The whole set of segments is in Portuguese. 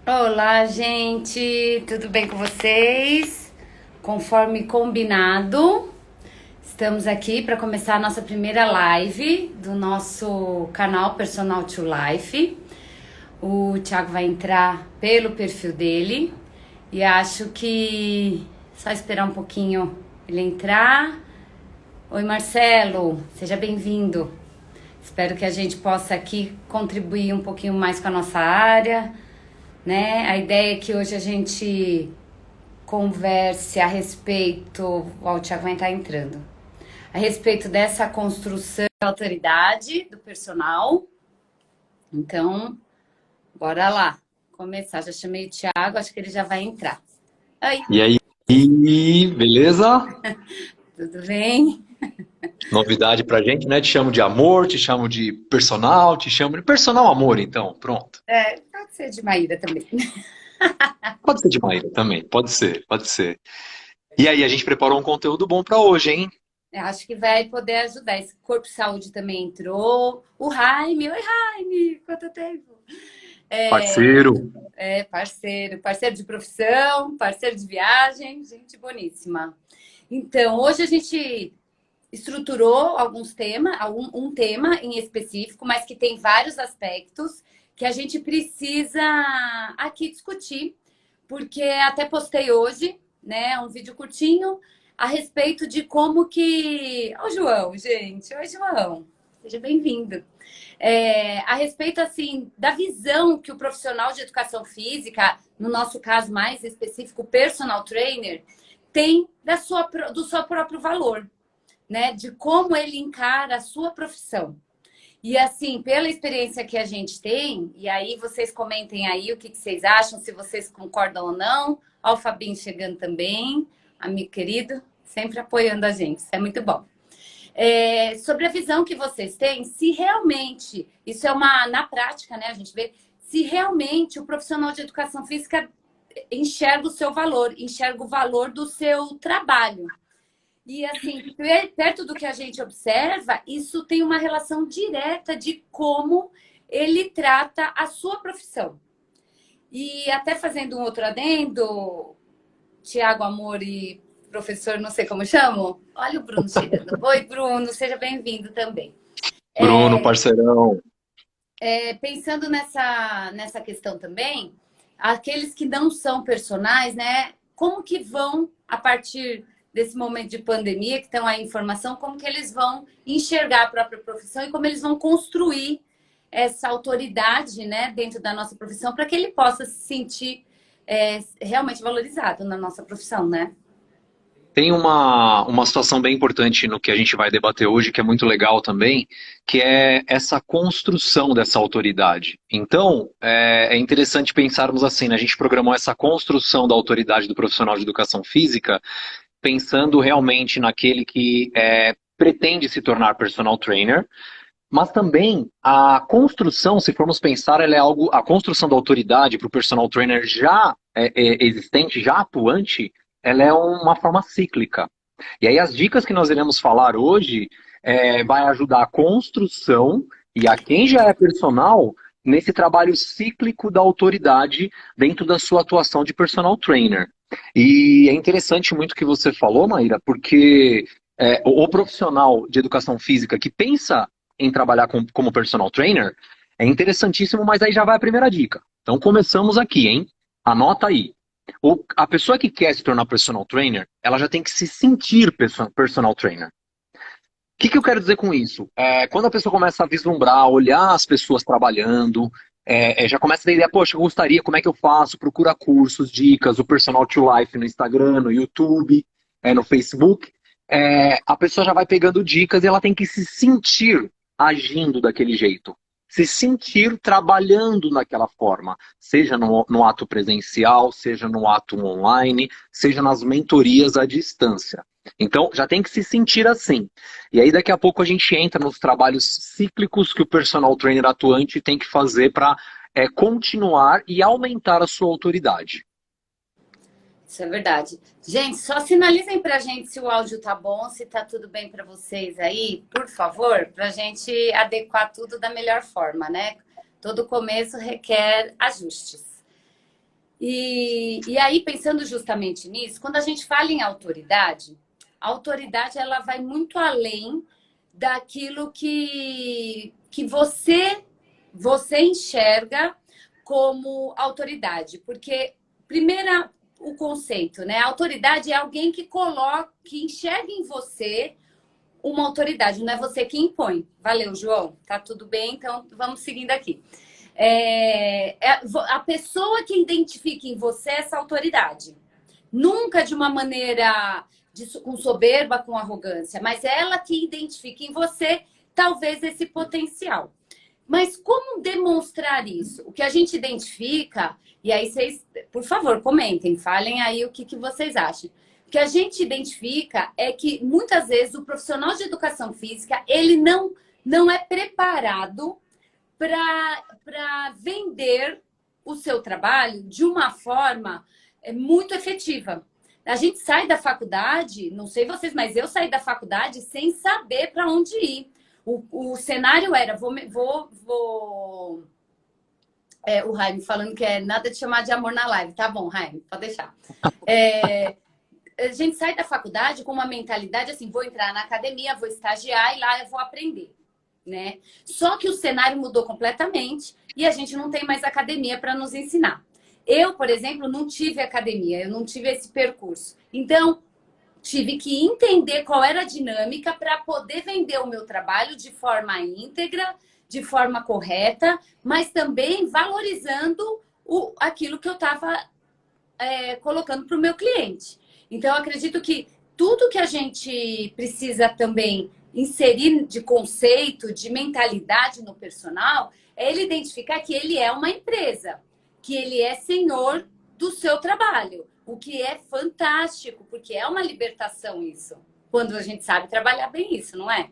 Olá, gente, tudo bem com vocês? Conforme combinado, estamos aqui para começar a nossa primeira live do nosso canal Personal to Life. O Thiago vai entrar pelo perfil dele e acho que só esperar um pouquinho ele entrar. Oi, Marcelo, seja bem-vindo. Espero que a gente possa aqui contribuir um pouquinho mais com a nossa área, né? A ideia é que hoje a gente converse a respeito, ó, o Thiago vai estar entrando, a respeito dessa construção da autoridade do personal. Então, bora lá, começar. Já chamei o Thiago, acho que ele já vai entrar. Oi, E aí, beleza? tudo bem? Novidade pra gente, né? Te chamo de amor, te chamo de personal, te chamo de personal amor, então, pronto. É, pode ser de Maíra também. Pode ser de Maíra também, pode ser, pode ser. E aí, a gente preparou um conteúdo bom pra hoje, hein? Eu acho que vai poder ajudar. Esse Corpo e Saúde também entrou. O Jaime, oi Jaime, quanto tempo? É, Parceiro. parceiro de profissão, parceiro de viagem, gente boníssima. Então, hoje a gente estruturou alguns temas, um tema em específico, mas que tem vários aspectos que a gente precisa aqui discutir, porque até postei hoje, né, um vídeo curtinho a respeito de como que... Ô, João, gente, oi, João, seja bem-vindo. A respeito, assim, da visão que o profissional de educação física, no nosso caso mais específico, personal trainer, tem do seu próprio valor, né? De como ele encara a sua profissão. E assim, pela experiência que a gente tem, e aí vocês comentem aí o que vocês acham, se vocês concordam ou não. Ó, o Fabinho chegando também, amigo querido, sempre apoiando a gente, isso é muito bom. Sobre a visão que vocês têm, se realmente, isso é na prática, né? A gente vê se realmente o profissional de educação física enxerga o seu valor, enxerga o valor do seu trabalho. E assim, perto do que a gente observa, isso tem uma relação direta de como ele trata a sua profissão. E até fazendo um outro adendo, Tiago Amor e professor, não sei como chamo. Olha o Bruno chegando. Oi, Bruno, seja bem-vindo também. Bruno, parceirão. Pensando nessa questão também, aqueles que não são personagens, né? Como que vão, a partir desse momento de pandemia, que estão aí em formação, como que eles vão enxergar a própria profissão e como eles vão construir essa autoridade, né, dentro da nossa profissão, para que ele possa se sentir realmente valorizado na nossa profissão, né? Tem uma situação bem importante no que a gente vai debater hoje, que é muito legal também, que é essa construção dessa autoridade. Então, é interessante pensarmos assim, né? A gente programou essa construção da autoridade do profissional de educação física, pensando realmente naquele que pretende se tornar personal trainer, mas também a construção, se formos pensar, ela é algo, a construção da autoridade para o personal trainer já existente, já atuante, ela é uma forma cíclica. E aí as dicas que nós iremos falar hoje vai ajudar a construção e a quem já é personal nesse trabalho cíclico da autoridade dentro da sua atuação de personal trainer. E é interessante muito o que você falou, Maíra, porque o profissional de educação física que pensa em trabalhar como personal trainer é interessantíssimo, mas aí já vai a primeira dica. Então começamos aqui, hein? Anota aí. A pessoa que quer se tornar personal trainer, ela já tem que se sentir personal trainer. O que eu quero dizer com isso? Quando a pessoa começa a vislumbrar, olhar as pessoas trabalhando, já começa a ter ideia, poxa, eu gostaria, como é que eu faço? Procura cursos, dicas, o Personal to Life no Instagram, no YouTube, no Facebook. A pessoa já vai pegando dicas e ela tem que se sentir agindo daquele jeito. Se sentir trabalhando daquela forma, seja no ato presencial, seja no ato online, seja nas mentorias à distância. Então, já tem que se sentir assim. E aí, daqui a pouco, a gente entra nos trabalhos cíclicos que o personal trainer atuante tem que fazer para continuar e aumentar a sua autoridade. Isso é verdade. Gente, só sinalizem pra gente se o áudio tá bom, se tá tudo bem para vocês aí, por favor, pra gente adequar tudo da melhor forma, né? Todo começo requer ajustes. E aí, pensando justamente nisso, quando a gente fala em autoridade, a autoridade ela vai muito além daquilo que você enxerga como autoridade. Porque, primeira, o conceito, né? A autoridade é alguém que coloca, que enxerga em você uma autoridade, não é você que impõe. Valeu, João. Tá tudo bem? Então, vamos seguindo aqui. A pessoa que identifica em você essa autoridade. Nunca de uma maneira com soberba, com arrogância, mas é ela que identifica em você talvez esse potencial. Mas como demonstrar isso? O que a gente identifica, e aí vocês, por favor, comentem, falem aí o que vocês acham. O que a gente identifica é que muitas vezes o profissional de educação física, ele não é preparado para vender o seu trabalho de uma forma muito efetiva. A gente sai da faculdade, não sei vocês, mas eu saí da faculdade sem saber para onde ir. O cenário era, o Jaime falando que é nada de chamar de amor na live. Tá bom, Jaime, pode deixar. A gente sai da faculdade com uma mentalidade assim, vou entrar na academia, vou estagiar e lá eu vou aprender, né? Só que o cenário mudou completamente e a gente não tem mais academia para nos ensinar. Eu, por exemplo, não tive academia, eu não tive esse percurso. Então, tive que entender qual era a dinâmica para poder vender o meu trabalho de forma íntegra, de forma correta, mas também valorizando aquilo que eu estava colocando para o meu cliente. Então, eu acredito que tudo que a gente precisa também inserir de conceito, de mentalidade no personal, é ele identificar que ele é uma empresa, que ele é senhor do seu trabalho, o que é fantástico, porque é uma libertação isso, quando a gente sabe trabalhar bem isso, não é?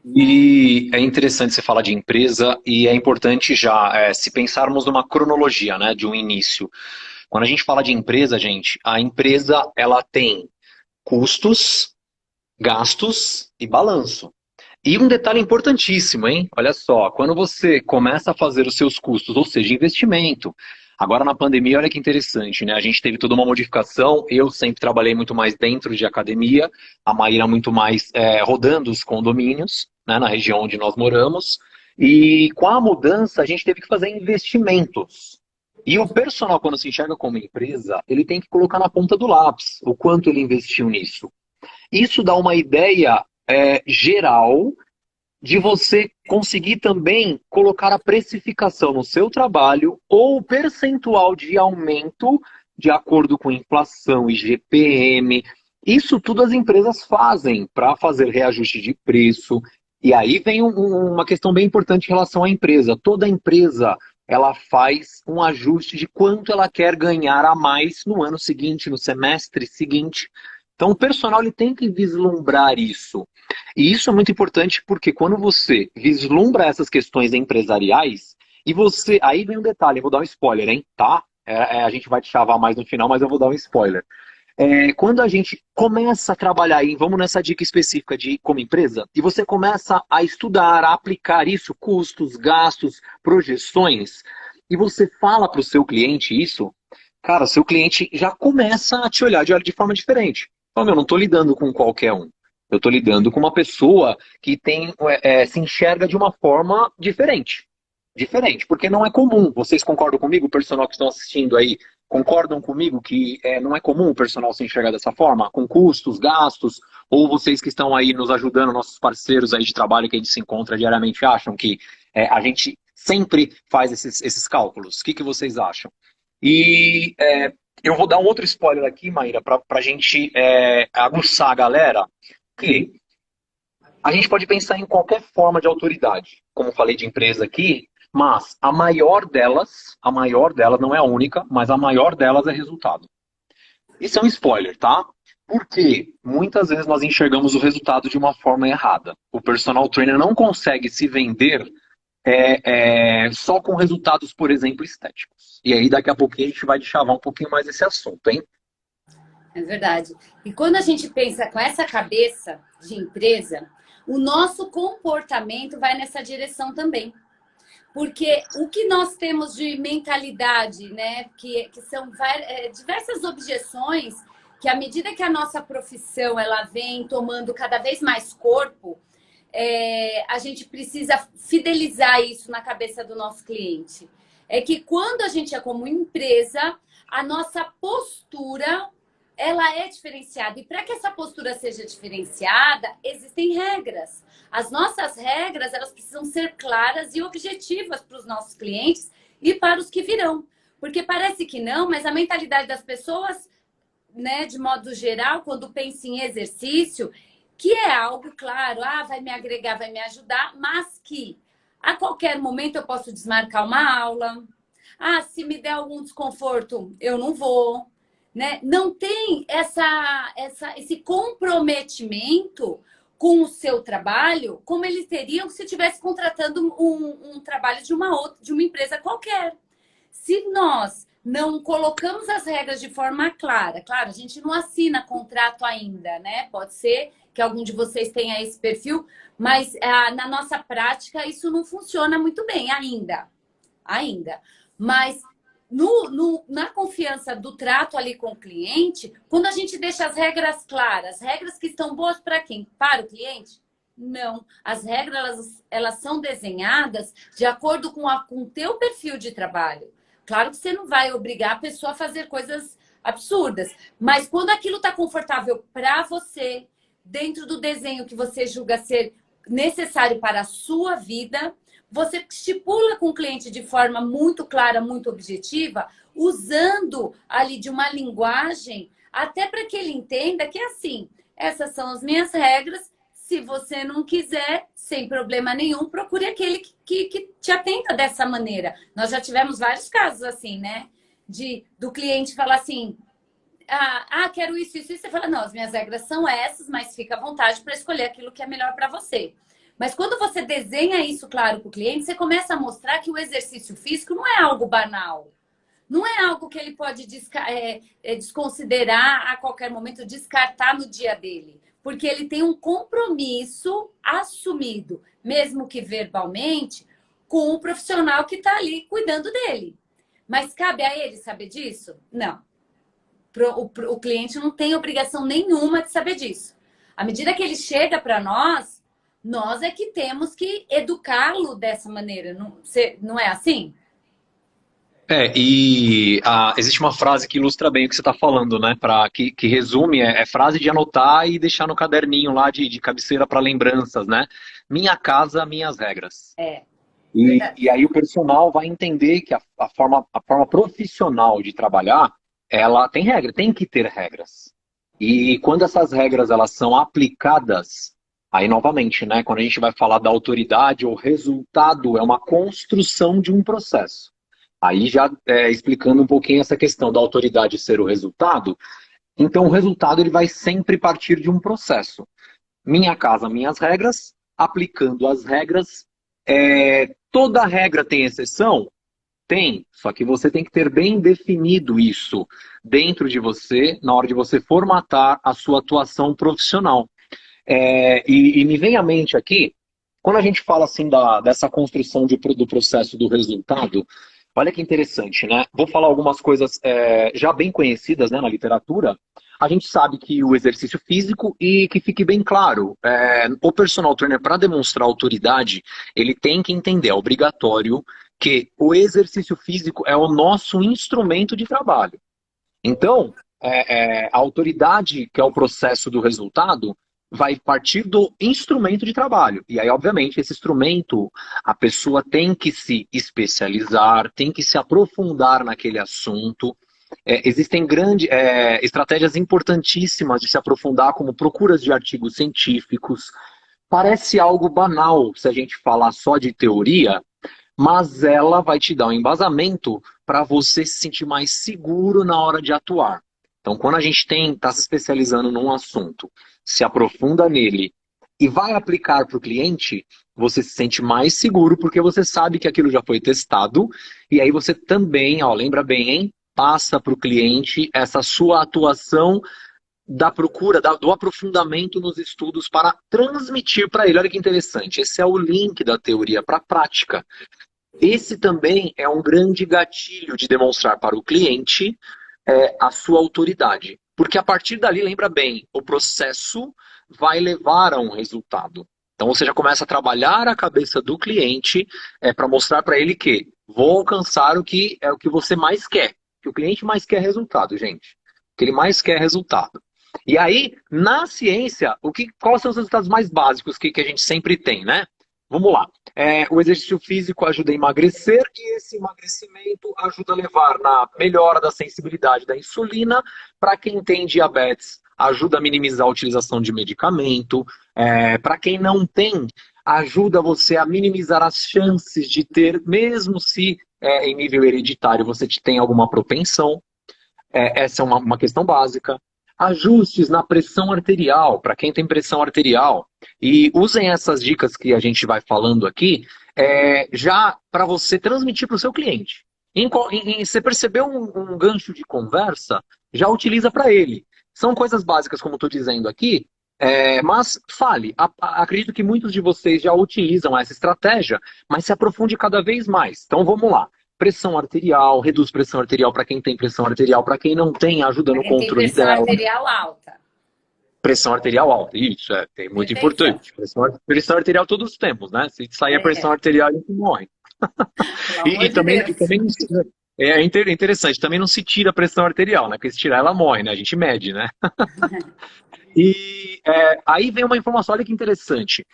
E é interessante você falar de empresa e é importante já se pensarmos numa cronologia, né, de um início. Quando a gente fala de empresa, gente, a empresa ela tem custos, gastos e balanço. E um detalhe importantíssimo, hein? Olha só, quando você começa a fazer os seus custos, ou seja, investimento. Agora na pandemia, olha que interessante, né? A gente teve toda uma modificação. Eu sempre trabalhei muito mais dentro de academia, a Maíra muito mais rodando os condomínios, né, na região onde nós moramos. E com a mudança, a gente teve que fazer investimentos. E o personal, quando se enxerga como empresa, ele tem que colocar na ponta do lápis o quanto ele investiu nisso. Isso dá uma ideia geral de você conseguir também colocar a precificação no seu trabalho ou o percentual de aumento de acordo com inflação, IGPM. Isso tudo as empresas fazem para fazer reajuste de preço. E aí vem uma questão bem importante em relação à empresa. Toda empresa ela faz um ajuste de quanto ela quer ganhar a mais no ano seguinte, no semestre seguinte. Então o personal ele tem que vislumbrar isso. E isso é muito importante porque quando você vislumbra essas questões empresariais, e você. Aí vem um detalhe, eu vou dar um spoiler, hein? Tá? A gente vai te chavar mais no final, mas eu vou dar um spoiler. Quando a gente começa a trabalhar, e vamos nessa dica específica de como empresa, e você começa a estudar, a aplicar isso, custos, gastos, projeções, e você fala para o seu cliente isso, cara, seu cliente já começa a te olhar de forma diferente. Então, eu não estou lidando com qualquer um. Eu estou lidando com uma pessoa que se enxerga de uma forma diferente. Diferente, porque não é comum. Vocês concordam comigo, o personal que estão assistindo aí, concordam comigo que não é comum o personal se enxergar dessa forma? Com custos, gastos, ou vocês que estão aí nos ajudando, nossos parceiros aí de trabalho que a gente se encontra diariamente, acham que a gente sempre faz esses cálculos? O que vocês acham? E eu vou dar um outro spoiler aqui, Maíra, para a gente aguçar a galera, que a gente pode pensar em qualquer forma de autoridade, como falei de empresa aqui, mas a maior delas, não é a única, mas a maior delas é resultado. Isso é um spoiler, tá? Porque muitas vezes nós enxergamos o resultado de uma forma errada. O personal trainer não consegue se vender só com resultados, por exemplo, estéticos. E aí daqui a pouquinho a gente vai chavar um pouquinho mais esse assunto, hein? É verdade. E quando a gente pensa com essa cabeça de empresa, o nosso comportamento vai nessa direção também. Porque o que nós temos de mentalidade, né? Que são diversas objeções que, à medida que a nossa profissão ela vem tomando cada vez mais corpo, a gente precisa fidelizar isso na cabeça do nosso cliente. É que quando a gente é como empresa, a nossa postura ela é diferenciada. E para que essa postura seja diferenciada, existem regras. As nossas regras, elas precisam ser claras e objetivas para os nossos clientes e para os que virão. Porque parece que não, mas a mentalidade das pessoas, né, de modo geral, quando pensa em exercício, que é algo, claro, vai me agregar, vai me ajudar, mas que a qualquer momento eu posso desmarcar uma aula. Se me der algum desconforto, eu não vou. Né? Não tem esse comprometimento com o seu trabalho como eles teriam se estivesse contratando um trabalho de uma empresa qualquer. Se nós não colocamos as regras de forma clara, claro, a gente não assina contrato ainda, né? Pode ser que algum de vocês tenha esse perfil, mas na nossa prática isso não funciona muito bem ainda. Mas na confiança do trato ali com o cliente, quando a gente deixa as regras claras, regras que estão boas para quem? Para o cliente? Não. As regras, elas são desenhadas de acordo com o teu perfil de trabalho. Claro que você não vai obrigar a pessoa a fazer coisas absurdas, mas quando aquilo está confortável para você, dentro do desenho que você julga ser necessário para a sua vida, você estipula com o cliente de forma muito clara, muito objetiva, usando ali de uma linguagem, até para que ele entenda que assim, essas são as minhas regras, se você não quiser, sem problema nenhum, procure aquele que te atenda dessa maneira. Nós já tivemos vários casos assim, né? Do cliente falar assim, quero isso, isso, isso. Você fala, não, as minhas regras são essas, mas fica à vontade para escolher aquilo que é melhor para você. Mas quando você desenha isso claro para o cliente, você começa a mostrar que o exercício físico não é algo banal. Não é algo que ele pode desconsiderar a qualquer momento, descartar no dia dele. Porque ele tem um compromisso assumido, mesmo que verbalmente, com o profissional que está ali cuidando dele. Mas cabe a ele saber disso? Não. O cliente não tem obrigação nenhuma de saber disso. À medida que ele chega para nós é que temos que educá-lo dessa maneira. Não é assim? Existe uma frase que ilustra bem o que você está falando, né? Que resume, é frase de anotar e deixar no caderninho lá de cabeceira para lembranças, né? Minha casa, minhas regras. E aí o personal vai entender que a forma profissional de trabalhar, ela tem regra, tem que ter regras. E quando essas regras elas são aplicadas, aí novamente, né? Quando a gente vai falar da autoridade, o resultado é uma construção de um processo. Aí já explicando um pouquinho essa questão da autoridade ser o resultado, então o resultado ele vai sempre partir de um processo. Minha casa, minhas regras, aplicando as regras. Toda regra tem exceção? Tem, só que você tem que ter bem definido isso dentro de você, na hora de você formatar a sua atuação profissional. E me vem à mente aqui, quando a gente fala assim dessa construção do processo do resultado, olha que interessante, né? Vou falar algumas coisas já bem conhecidas, né, na literatura. A gente sabe que o exercício físico, e que fique bem claro, o personal trainer, para demonstrar autoridade, ele tem que entender, é obrigatório, que o exercício físico é o nosso instrumento de trabalho. Então, a autoridade, que é o processo do resultado, vai partir do instrumento de trabalho. E aí, obviamente, esse instrumento, a pessoa tem que se especializar, tem que se aprofundar naquele assunto. Existem grandes estratégias importantíssimas de se aprofundar, como procuras de artigos científicos. Parece algo banal se a gente falar só de teoria, mas ela vai te dar um embasamento para você se sentir mais seguro na hora de atuar. Então, quando a gente está se especializando num assunto, se aprofunda nele e vai aplicar para o cliente, você se sente mais seguro porque você sabe que aquilo já foi testado e aí você também, lembra bem, hein? Passa para o cliente essa sua atuação da procura, do aprofundamento nos estudos para transmitir para ele. Olha que interessante, esse é o link da teoria para a prática. Esse também é um grande gatilho de demonstrar para o cliente a sua autoridade. Porque a partir dali, lembra bem, o processo vai levar a um resultado. Então você já começa a trabalhar a cabeça do cliente para mostrar para ele que vou alcançar o que é o que você mais quer. Que o cliente mais quer é resultado, gente. O que ele mais quer é resultado. E aí, na ciência, quais são os resultados mais básicos que a gente sempre tem, né? Vamos lá. O exercício físico ajuda a emagrecer e esse emagrecimento ajuda a levar na melhora da sensibilidade da insulina. Para quem tem diabetes, ajuda a minimizar a utilização de medicamento. Para quem não tem, ajuda você a minimizar as chances de ter, mesmo se em nível hereditário você tem alguma propensão. Essa é uma questão básica. Ajustes na pressão arterial, para quem tem pressão arterial. E usem essas dicas que a gente vai falando aqui, já para você transmitir para o seu cliente. Você percebeu um gancho de conversa, já utiliza para ele. São coisas básicas, como estou dizendo aqui, mas fale. Acredito que muitos de vocês já utilizam essa estratégia, mas se aprofunde cada vez mais. Então vamos lá. Pressão arterial, reduz pressão arterial para quem tem pressão arterial, para quem não tem, ajuda Pra no quem tem controle pressão dela. arterial alta. Pressão arterial alta, isso é muito Hipertensão. importante. Pressão arterial todos temos, né? Se sair a pressão É, arterial, a gente morre. pelo E, amor e de também, Deus. e também interessante, também não se tira a pressão arterial, né? Porque se tirar, ela morre, né? A gente mede, né? E aí vem uma informação, olha que interessante.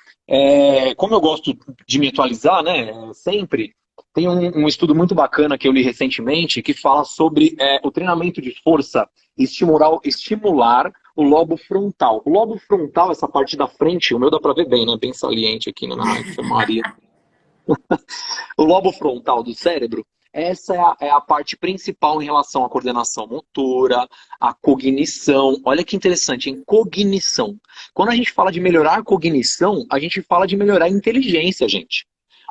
Como eu gosto de me atualizar, né? Sempre, tem um estudo muito bacana que eu li recentemente que fala sobre o treinamento de força estimular o lobo frontal. O lobo frontal, essa parte da frente, o meu dá pra ver bem, né? Bem saliente aqui, né? Na enfermaria. O lobo frontal do cérebro, essa é a parte principal em relação à coordenação motora, à cognição. Olha que interessante, em cognição. Quando a gente fala de melhorar a cognição, a gente fala de melhorar a inteligência, gente.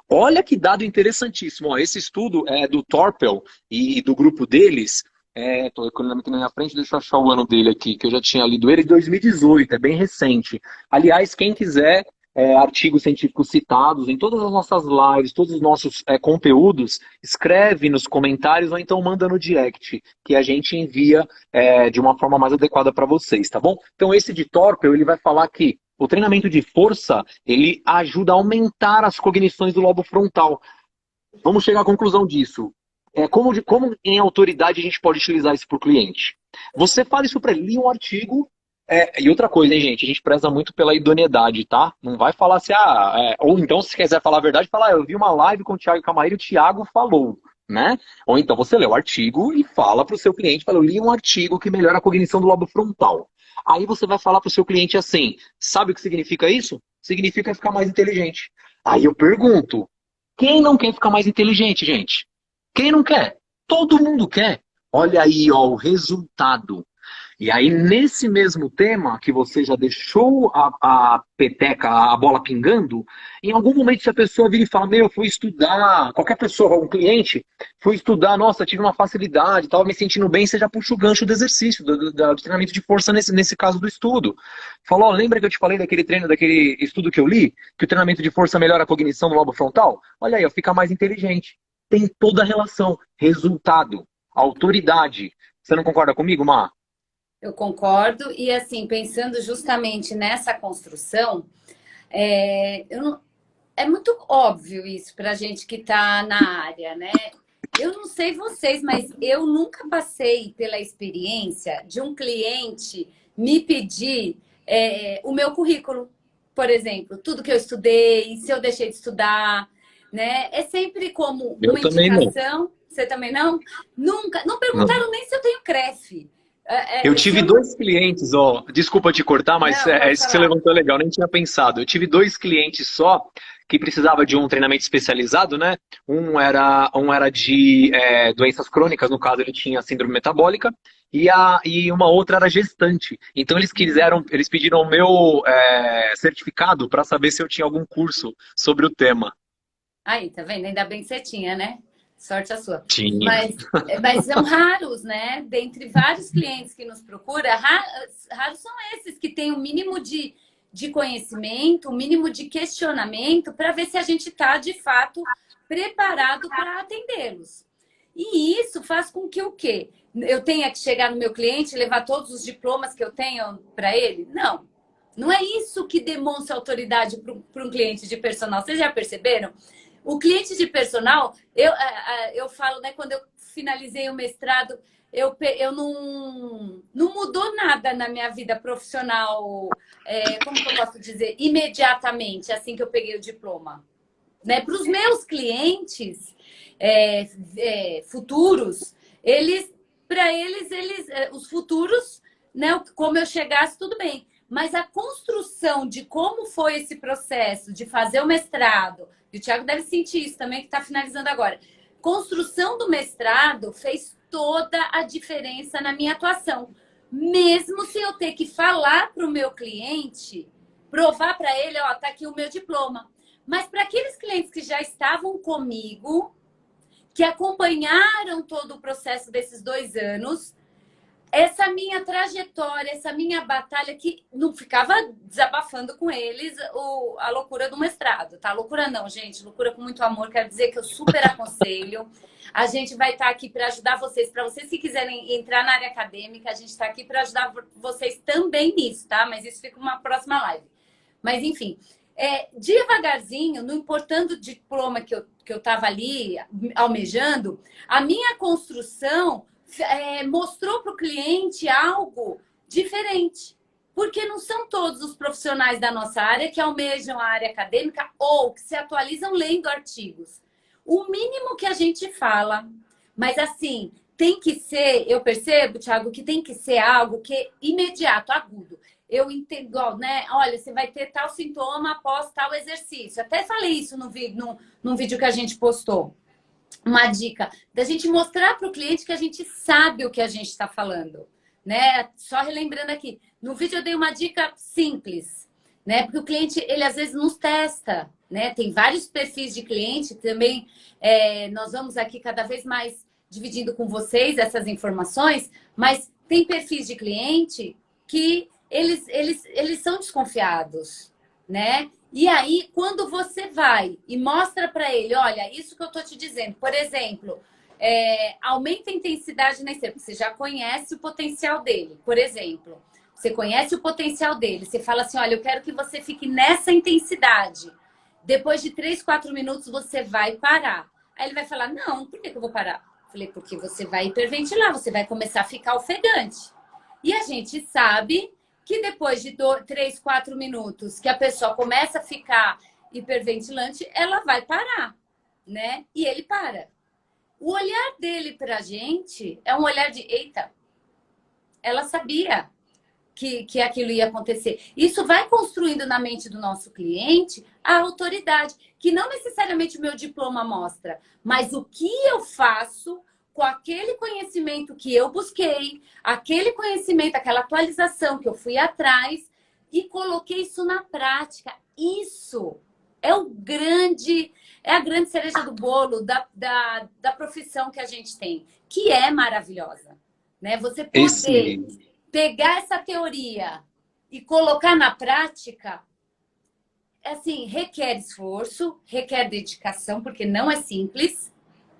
Olha que dado interessantíssimo. Ó, esse estudo é do Torpel e do grupo deles. Estou economizando aqui na minha frente, deixa eu achar o ano dele aqui, que eu já tinha lido ele em 2018, é bem recente. Aliás, quem quiser artigos científicos citados em todas as nossas lives, todos os nossos conteúdos, escreve nos comentários ou então manda no direct, que a gente envia de uma forma mais adequada para vocês, tá bom? Então esse de Torpel, ele vai falar que o treinamento de força, ele ajuda a aumentar as cognições do lobo frontal. Vamos chegar à conclusão disso. Como em autoridade a gente pode utilizar isso para o cliente? Você fala isso para ele, li um artigo. E outra coisa, hein, gente? A gente preza muito pela idoneidade, tá? Não vai falar assim, ou então, se quiser falar a verdade, fala, eu vi uma live com o Thiago Camaíra e o Thiago falou, né? Ou então você lê o artigo e fala para o seu cliente, fala, eu li um artigo que melhora a cognição do lobo frontal. Aí você vai falar para o seu cliente assim, sabe o que significa isso? Significa ficar mais inteligente. Aí eu pergunto, quem não quer ficar mais inteligente, gente? Quem não quer? Todo mundo quer. Olha aí, ó, o resultado. E aí, nesse mesmo tema, que você já deixou a peteca, a bola pingando, em algum momento, se a pessoa vir e fala, meu, eu fui estudar, qualquer pessoa, um cliente, fui estudar, nossa, tive uma facilidade, estava me sentindo bem, você já puxa o gancho do exercício, do treinamento de força nesse caso do estudo. Falou, lembra que eu te falei daquele estudo que eu li, que o treinamento de força melhora a cognição do lobo frontal? Olha aí, ó, fica mais inteligente. Tem toda a relação, resultado, autoridade. Você não concorda comigo, Mar? Eu concordo. E assim, pensando justamente nessa construção, eu não, é muito óbvio isso para a gente que está na área, né? Eu não sei vocês, mas eu nunca passei pela experiência de um cliente me pedir o meu currículo, por exemplo, tudo que eu estudei, se eu deixei de estudar, né? É sempre como Eu uma também não. indicação. Você também não? Nunca. Não Não. perguntaram nem se eu tenho CREF. Eu Se tive eu não... dois clientes, ó, desculpa te cortar, mas Não, pode isso que você falar. levantou é legal, nem tinha pensado. Eu tive dois clientes só que precisava de um treinamento especializado, né? Um era de doenças crônicas, no caso ele tinha síndrome metabólica, e uma outra era gestante. Então eles pediram o meu certificado para saber se eu tinha algum curso sobre o tema. Aí, tá vendo? Ainda bem que você tinha, né? Sorte a sua. Tinha. Mas são raros, né? Dentre vários clientes que nos procuram, raros são esses que têm o mínimo de conhecimento, um mínimo de questionamento para ver se a gente está, de fato, preparado para atendê-los. E isso faz com que o quê? Eu tenha que chegar no meu cliente e levar todos os diplomas que eu tenho para ele? Não. Não é isso que demonstra autoridade para um cliente de personal. Vocês já perceberam? O cliente de personal, eu falo, né, quando eu finalizei o mestrado, eu não mudou nada na minha vida profissional, como que eu posso dizer, imediatamente, assim que eu peguei o diploma. Né? Para os meus clientes futuros, os futuros, né, como eu chegasse, tudo bem. Mas a construção de como foi esse processo de fazer o mestrado, e o Thiago deve sentir isso também, que está finalizando agora. Construção do mestrado fez toda a diferença na minha atuação. Mesmo se eu ter que falar para o meu cliente, provar para ele, ó, tá aqui o meu diploma. Mas para aqueles clientes que já estavam comigo, que acompanharam todo o processo desses 2 anos, essa minha trajetória, essa minha batalha, que não ficava desabafando com eles a loucura do mestrado, tá? Loucura não, gente, loucura com muito amor, quero dizer que eu super aconselho. A gente vai estar aqui para ajudar vocês, para vocês que quiserem entrar na área acadêmica, a gente está aqui para ajudar vocês também nisso, tá? Mas isso fica uma próxima live. Mas, enfim, devagarzinho, não importando o diploma que eu estava ali almejando, a minha construção mostrou para o cliente algo diferente. Porque não são todos os profissionais da nossa área que almejam a área acadêmica ou que se atualizam lendo artigos. O mínimo que a gente fala, mas assim, tem que ser, eu percebo, Thiago, que tem que ser algo que é imediato, agudo. Eu entendo, né? Olha, você vai ter tal sintoma após tal exercício. Até falei isso num vídeo que a gente postou. Uma dica da gente mostrar para o cliente que a gente sabe o que a gente está falando, né? Só relembrando aqui, no vídeo eu dei uma dica simples, né? Porque o cliente, ele às vezes nos testa, né? Tem vários perfis de cliente também. Nós vamos aqui cada vez mais dividindo com vocês essas informações, mas tem perfis de cliente que eles são desconfiados, né? E aí, quando você vai e mostra para ele, olha, isso que eu tô te dizendo, por exemplo, aumenta a intensidade na esteira, porque você já conhece o potencial dele, por exemplo. Você conhece o potencial dele, você fala assim, olha, eu quero que você fique nessa intensidade. Depois de 3, 4 minutos, você vai parar. Aí ele vai falar, não, por que eu vou parar? Eu falei, porque você vai hiperventilar, você vai começar a ficar ofegante. E a gente sabe que depois de 3, 4 minutos que a pessoa começa a ficar hiperventilante, ela vai parar, né? E ele para. O olhar dele pra gente é um olhar de, eita, ela sabia que aquilo ia acontecer. Isso vai construindo na mente do nosso cliente a autoridade, que não necessariamente o meu diploma mostra, mas o que eu faço com aquele conhecimento que eu busquei, aquele conhecimento, aquela atualização que eu fui atrás e coloquei isso na prática. Isso é a grande cereja do bolo da profissão que a gente tem, que é maravilhosa, né? Você poder pegar essa teoria e colocar na prática, assim, requer esforço, requer dedicação, porque não é simples.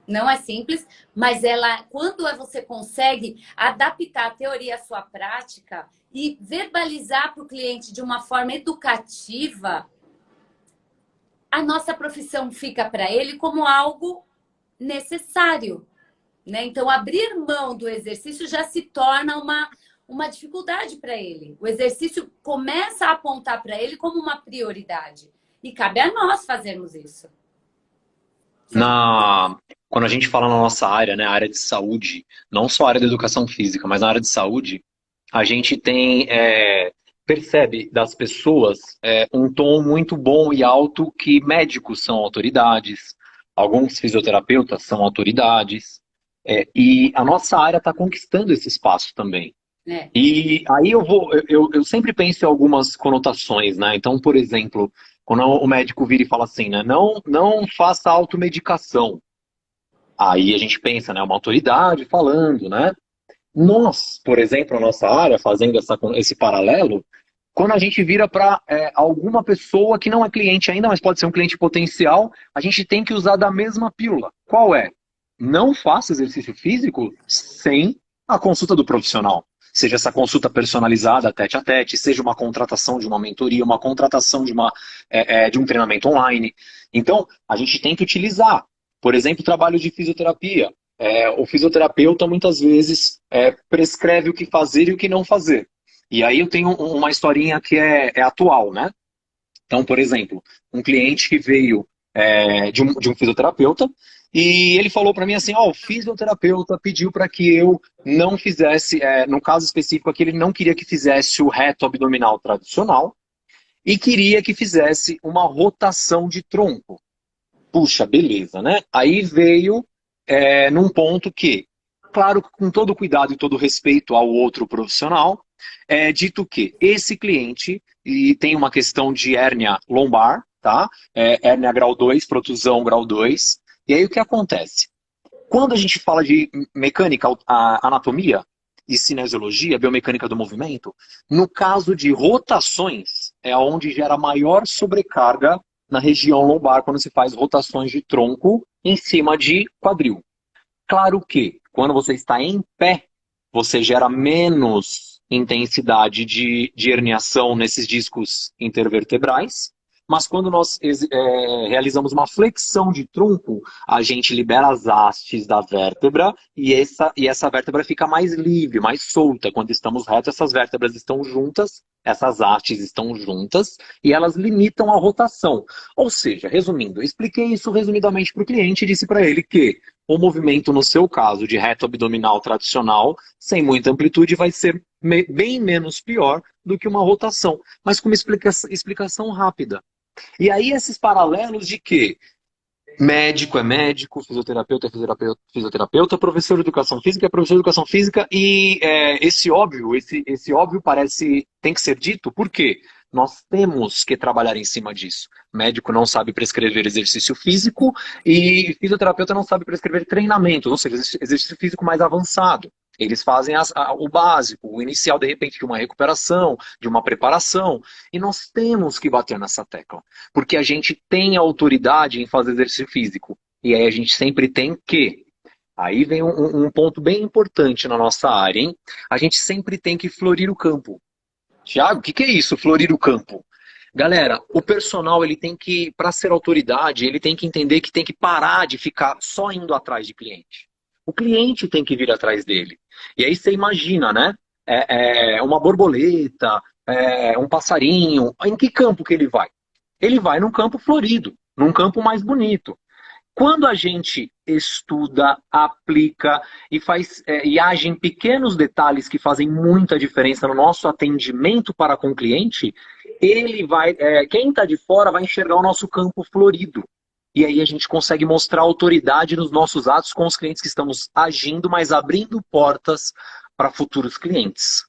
Não é simples, mas quando você consegue adaptar a teoria à sua prática e verbalizar para o cliente de uma forma educativa, a nossa profissão fica para ele como algo necessário, né? Então, abrir mão do exercício já se torna uma dificuldade para ele. O exercício começa a apontar para ele como uma prioridade. E cabe a nós fazermos isso. Quando a gente fala na nossa área, né, a área de saúde, não só a área da educação física, mas na área de saúde, a gente percebe das pessoas um tom muito bom e alto que médicos são autoridades, alguns fisioterapeutas são autoridades, e a nossa área está conquistando esse espaço também. E aí eu sempre penso em algumas conotações, né? Então, por exemplo, quando o médico vira e fala assim, né, não faça automedicação. Aí a gente pensa, né, uma autoridade falando, né? Nós, por exemplo, a nossa área, fazendo esse paralelo, quando a gente vira para alguma pessoa que não é cliente ainda, mas pode ser um cliente potencial, a gente tem que usar da mesma pílula. Qual é? Não faça exercício físico sem a consulta do profissional. Seja essa consulta personalizada, tete a tete, seja uma contratação de uma mentoria, uma contratação de um treinamento online. Então, a gente tem que utilizar, por exemplo, o trabalho de fisioterapia. O fisioterapeuta muitas vezes prescreve o que fazer e o que não fazer. E aí eu tenho uma historinha que é atual, né? Então, por exemplo, um cliente que veio de um fisioterapeuta e ele falou para mim assim, ó, o fisioterapeuta pediu para que eu não fizesse, no caso específico aqui, ele não queria que fizesse o reto abdominal tradicional e queria que fizesse uma rotação de tronco. Puxa, beleza, né? Aí veio num ponto que, claro, com todo cuidado e todo respeito ao outro profissional, é dito que esse cliente tem uma questão de hérnia lombar, tá? Hérnia grau 2, protusão grau 2. E aí o que acontece? Quando a gente fala de mecânica, anatomia e cinesiologia, biomecânica do movimento, no caso de rotações, é onde gera maior sobrecarga na região lombar quando se faz rotações de tronco em cima de quadril. Claro que, quando você está em pé, você gera menos intensidade de herniação nesses discos intervertebrais, mas quando nós realizamos uma flexão de tronco, a gente libera as hastes da vértebra e essa vértebra fica mais livre, mais solta. Quando estamos retos, essas vértebras estão juntas, essas hastes estão juntas e elas limitam a rotação. Ou seja, resumindo, eu expliquei isso resumidamente para o cliente e disse para ele que o movimento, no seu caso, de reto abdominal tradicional, sem muita amplitude, vai ser bem menos pior do que uma rotação, mas com uma explicação rápida. E aí esses paralelos de que médico é médico, fisioterapeuta é fisioterapeuta, professor de educação física é professor de educação física, e esse óbvio tem que ser dito, por quê? Nós temos que trabalhar em cima disso. Médico não sabe prescrever exercício físico e fisioterapeuta não sabe prescrever treinamento, ou seja, exercício físico mais avançado. Eles fazem o básico, o inicial, de repente, de uma recuperação, de uma preparação. E nós temos que bater nessa tecla. Porque a gente tem autoridade em fazer exercício físico. E aí a gente sempre tem que. Aí vem um ponto bem importante na nossa área, hein? A gente sempre tem que florir o campo. Tiago, o que é isso, florir o campo? Galera, o personal, ele tem que, para ser autoridade, ele tem que entender que tem que parar de ficar só indo atrás de cliente. O cliente tem que vir atrás dele. E aí você imagina, né? Uma borboleta, um passarinho. Em que campo que ele vai? Ele vai num campo florido, num campo mais bonito. Quando a gente estuda, aplica e age em pequenos detalhes que fazem muita diferença no nosso atendimento para com o cliente, quem está de fora vai enxergar o nosso campo florido. E aí a gente consegue mostrar autoridade nos nossos atos com os clientes que estamos agindo, mas abrindo portas para futuros clientes.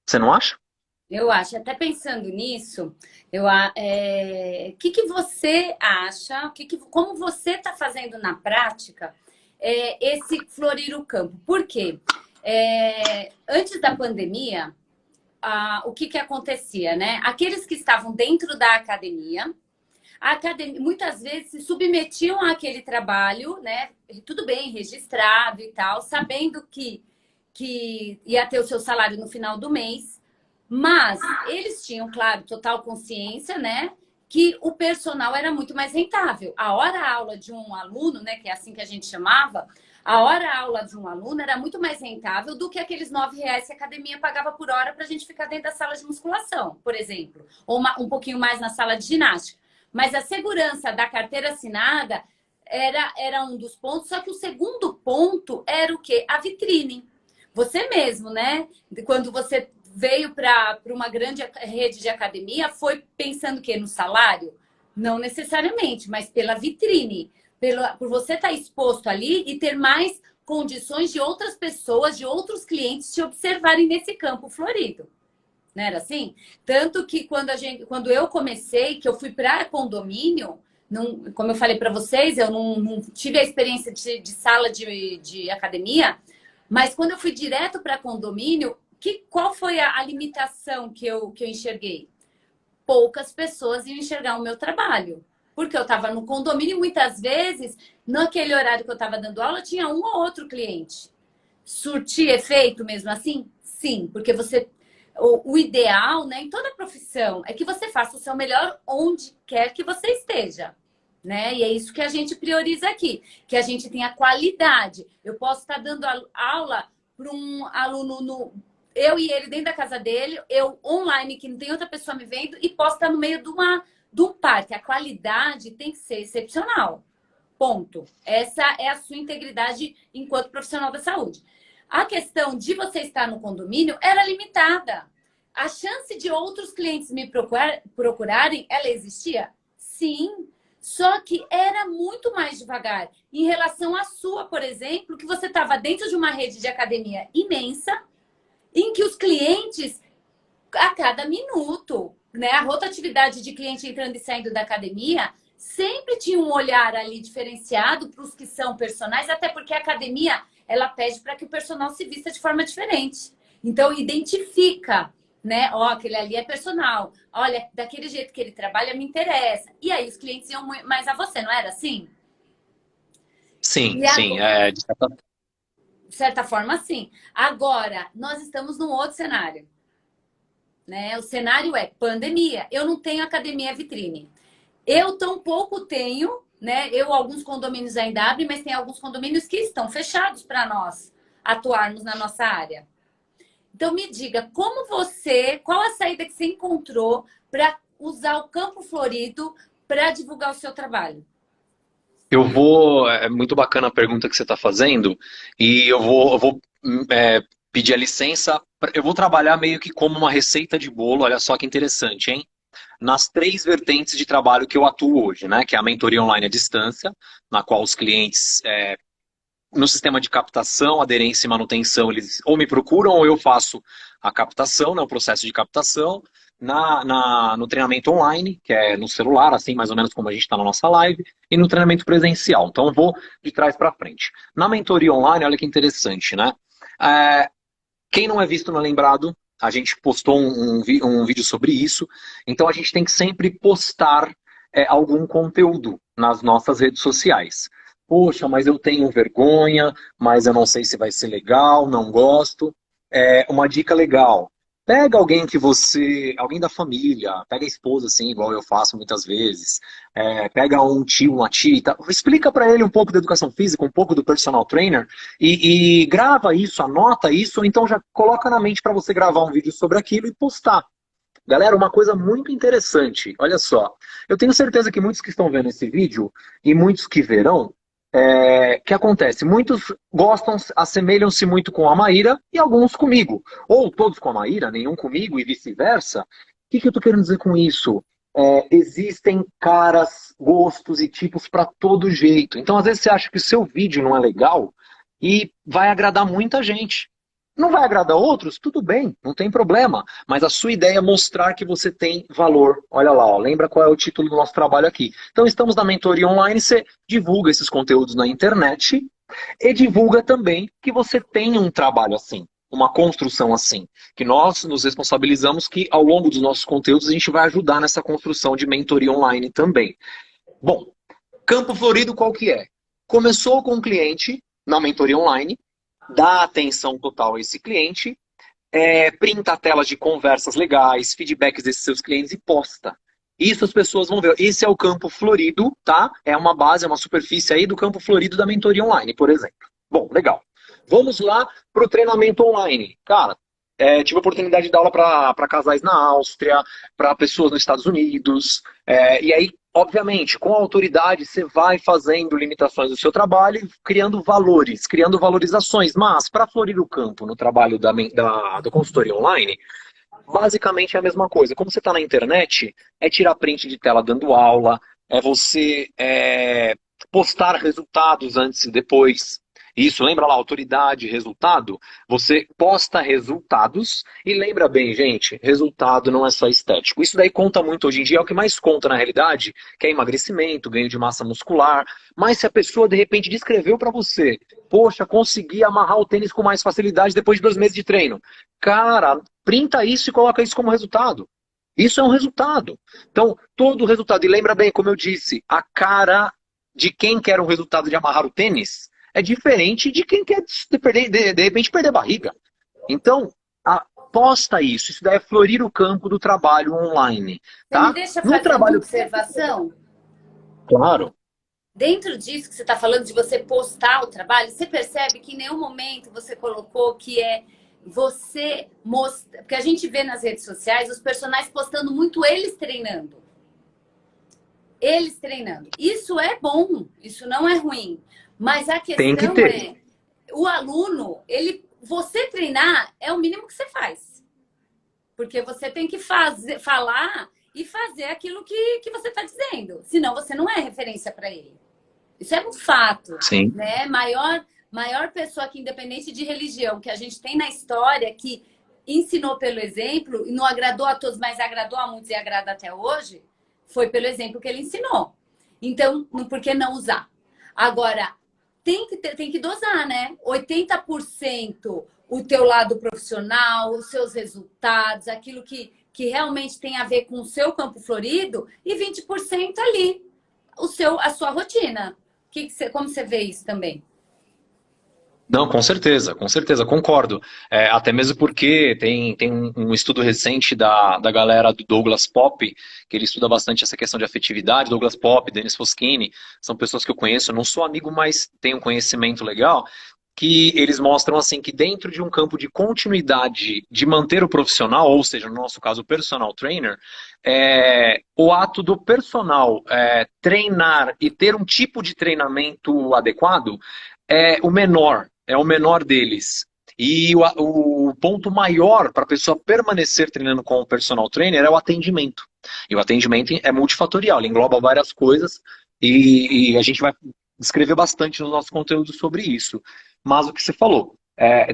Você não acha? Eu acho, até pensando nisso, o que você acha, como você está fazendo na prática esse florir o campo? Por quê? Antes da pandemia, o que acontecia, né? Aqueles que estavam dentro da academia, muitas vezes se submetiam àquele trabalho, né? Tudo bem, registrado e tal, sabendo que ia ter o seu salário no final do mês, mas eles tinham, claro, total consciência, né? Que o personal era muito mais rentável. A hora-aula de um aluno, né? Que é assim que a gente chamava, a hora-aula de um aluno era muito mais rentável do que aqueles R$ 9 que a academia pagava por hora para a gente ficar dentro da sala de musculação, por exemplo. Ou um pouquinho mais na sala de ginástica. Mas a segurança da carteira assinada era um dos pontos, só que o segundo ponto era o quê? A vitrine. Você mesmo, né? Quando você veio para uma grande rede de academia, foi pensando o quê? No salário? Não necessariamente, mas pela vitrine. Por você estar exposto ali e ter mais condições de outras pessoas, de outros clientes te observarem nesse campo florido. Não era assim? Tanto que quando eu comecei, que eu fui para condomínio, como eu falei para vocês, eu não tive a experiência de sala de academia, mas quando eu fui direto para condomínio, qual foi a limitação que eu enxerguei? Poucas pessoas iam enxergar o meu trabalho. Porque eu estava no condomínio e muitas vezes, naquele horário que eu estava dando aula, tinha um ou outro cliente. Surtir efeito mesmo assim? Sim, porque você. O ideal, né, em toda profissão, é que você faça o seu melhor onde quer que você esteja. Né? E é isso que a gente prioriza aqui, que a gente tenha qualidade. Eu posso estar dando aula para um aluno eu e ele dentro da casa dele, eu online, que não tem outra pessoa me vendo, e posso estar no meio de um parque. A qualidade tem que ser excepcional. Ponto. Essa é a sua integridade enquanto profissional da saúde. A questão de você estar no condomínio era limitada. A chance de outros clientes me procurarem, ela existia? Sim. Só que era muito mais devagar. Em relação à sua, por exemplo, que você estava dentro de uma rede de academia imensa, em que os clientes, a cada minuto, né, a rotatividade de cliente entrando e saindo da academia, sempre tinha um olhar ali diferenciado para os que são personagens, até porque a academia, ela pede para que o personal se vista de forma diferente. Então, identifica, né? Ó, aquele ali é personal. Olha, daquele jeito que ele trabalha, me interessa. E aí os clientes iam mais a você, não era assim? Sim, E sim. agora, de certa forma, sim. Agora, nós estamos num outro cenário. Né? O cenário é pandemia. Eu não tenho academia vitrine. Eu tampouco tenho, né? Eu, alguns condomínios ainda abrem, mas tem alguns condomínios que estão fechados para nós atuarmos na nossa área. Então, me diga, qual a saída que você encontrou para usar o Campo Florido para divulgar o seu trabalho? É muito bacana a pergunta que você está fazendo, e pedir a licença, eu vou trabalhar meio que como uma receita de bolo, olha só que interessante, hein? Nas três vertentes de trabalho que eu atuo hoje, né? Que é a mentoria online à distância, na qual os clientes, no sistema de captação, aderência e manutenção, eles ou me procuram ou eu faço a captação, né, o processo de captação, no treinamento online, que é no celular, assim mais ou menos como a gente está na nossa live, e no treinamento presencial. Então eu vou de trás para frente. Na mentoria online, olha que interessante, né? Quem não é visto não é lembrado. A gente postou um vídeo sobre isso. Então a gente tem que sempre postar algum conteúdo nas nossas redes sociais. Poxa, mas eu tenho vergonha, mas eu não sei se vai ser legal, não gosto. Uma dica legal. Pega alguém da família, pega a esposa, assim, igual eu faço muitas vezes. Pega um tio, uma tia, e tal. Explica para ele um pouco da educação física, um pouco do personal trainer, e grava isso, anota isso, ou então já coloca na mente para você gravar um vídeo sobre aquilo e postar. Galera, uma coisa muito interessante, olha só. Eu tenho certeza que muitos que estão vendo esse vídeo e muitos que verão, que acontece? Muitos gostam, assemelham-se muito com a Maíra e alguns comigo. Ou todos com a Maíra, nenhum comigo e vice-versa. O que eu estou querendo dizer com isso? Existem caras, gostos e tipos para todo jeito. Então, às vezes, você acha que o seu vídeo não é legal e vai agradar muita gente. Não vai agradar outros? Tudo bem, não tem problema. Mas a sua ideia é mostrar que você tem valor. Olha lá, ó, lembra qual é o título do nosso trabalho aqui. Então, estamos na mentoria online, você divulga esses conteúdos na internet e divulga também que você tem um trabalho assim, uma construção assim. Que nós nos responsabilizamos que ao longo dos nossos conteúdos a gente vai ajudar nessa construção de mentoria online também. Bom, Campo Florido qual que é? Começou com um cliente na mentoria online, dá atenção total a esse cliente, printa a tela de conversas legais, feedbacks desses seus clientes e posta. Isso as pessoas vão ver. Esse é o campo florido, tá? É uma base, é uma superfície aí do campo florido da mentoria online, por exemplo. Bom, legal. Vamos lá para o treinamento online. Cara, tive a oportunidade de dar aula para casais na Áustria, para pessoas nos Estados Unidos. E aí, obviamente, com a autoridade, você vai fazendo limitações do seu trabalho, criando valores, criando valorizações. Mas, para florir o campo no trabalho da consultoria online, basicamente é a mesma coisa. Como você está na internet, é tirar print de tela dando aula, é você postar resultados antes e depois. Isso, lembra lá, autoridade, resultado? Você posta resultados e lembra bem, gente, resultado não é só estético. Isso daí conta muito hoje em dia, é o que mais conta na realidade, que é emagrecimento, ganho de massa muscular. Mas se a pessoa de repente descreveu para você, poxa, consegui amarrar o tênis com mais facilidade depois de 2 meses de treino. Cara, printa isso e coloca isso como resultado. Isso é um resultado. Então, todo resultado, e lembra bem, como eu disse, a cara de quem quer um resultado de amarrar o tênis é diferente de quem quer de repente perder a barriga. Então, posta isso. Isso daí é florir o campo do trabalho online. Você me Tá? deixa No fazer uma trabalho. observação? Claro. Dentro disso que você está falando de você postar o trabalho, você percebe que em nenhum momento você colocou que é você mostrar. Porque a gente vê nas redes sociais os personagens postando muito eles treinando. Eles treinando. Isso é bom, isso não é ruim. Mas a Tem que questão ter. é, o aluno, você treinar é o mínimo que você faz. Porque você tem que falar e fazer aquilo que você está dizendo. Senão você não é referência para ele. Isso é um fato, Sim. né? Maior pessoa que, independente de religião, que a gente tem na história, que ensinou pelo exemplo, e não agradou a todos, mas agradou a muitos e agrada até hoje, foi pelo exemplo que ele ensinou. Então, por que não usar? Agora, tem que dosar, né? 80% o teu lado profissional, os seus resultados, aquilo que realmente tem a ver com o seu campo florido, e 20% ali, a sua rotina. Como você vê isso também? Não, com certeza, concordo. Até mesmo porque tem um estudo recente da galera do Douglas Pop, que ele estuda bastante essa questão de afetividade. Douglas Pop, Denis Foschini, são pessoas que eu conheço, eu não sou amigo, mas tenho um conhecimento legal, que eles mostram assim que dentro de um campo de continuidade de manter o profissional, ou seja, no nosso caso, o personal trainer, o ato do personal treinar e ter um tipo de treinamento adequado é o menor deles. E o ponto maior para a pessoa permanecer treinando com o personal trainer é o atendimento. E o atendimento é multifatorial, ele engloba várias coisas e a gente vai escrever bastante no nosso conteúdo sobre isso. Mas o que você falou,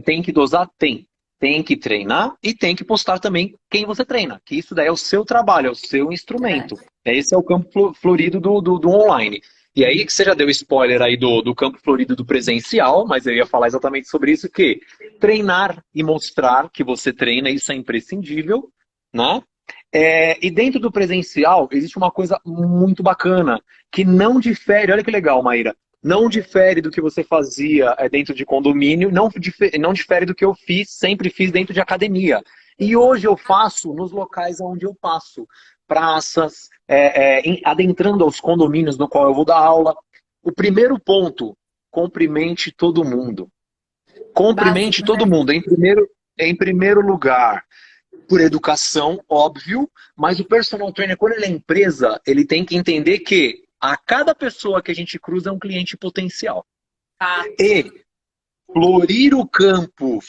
tem que dosar? Tem. Tem que treinar e tem que postar também quem você treina, que isso daí é o seu trabalho, é o seu instrumento. Esse é o campo florido do online. E aí que você já deu spoiler aí do campo florido do presencial, mas eu ia falar exatamente sobre isso, que treinar e mostrar que você treina, isso é imprescindível, né? E dentro do presencial existe uma coisa muito bacana, que não difere, olha que legal, Maíra, não difere do que você fazia dentro de condomínio, não difere do que eu sempre fiz dentro de academia. E hoje eu faço nos locais onde eu passo, praças, adentrando aos condomínios no qual eu vou dar aula. O primeiro ponto, cumprimente todo mundo. Cumprimente Básico, todo né? mundo. Em primeiro lugar, por educação, óbvio, mas o personal trainer, quando ele é empresa, ele tem que entender que a cada pessoa que a gente cruza é um cliente potencial. Tá. E florir o campo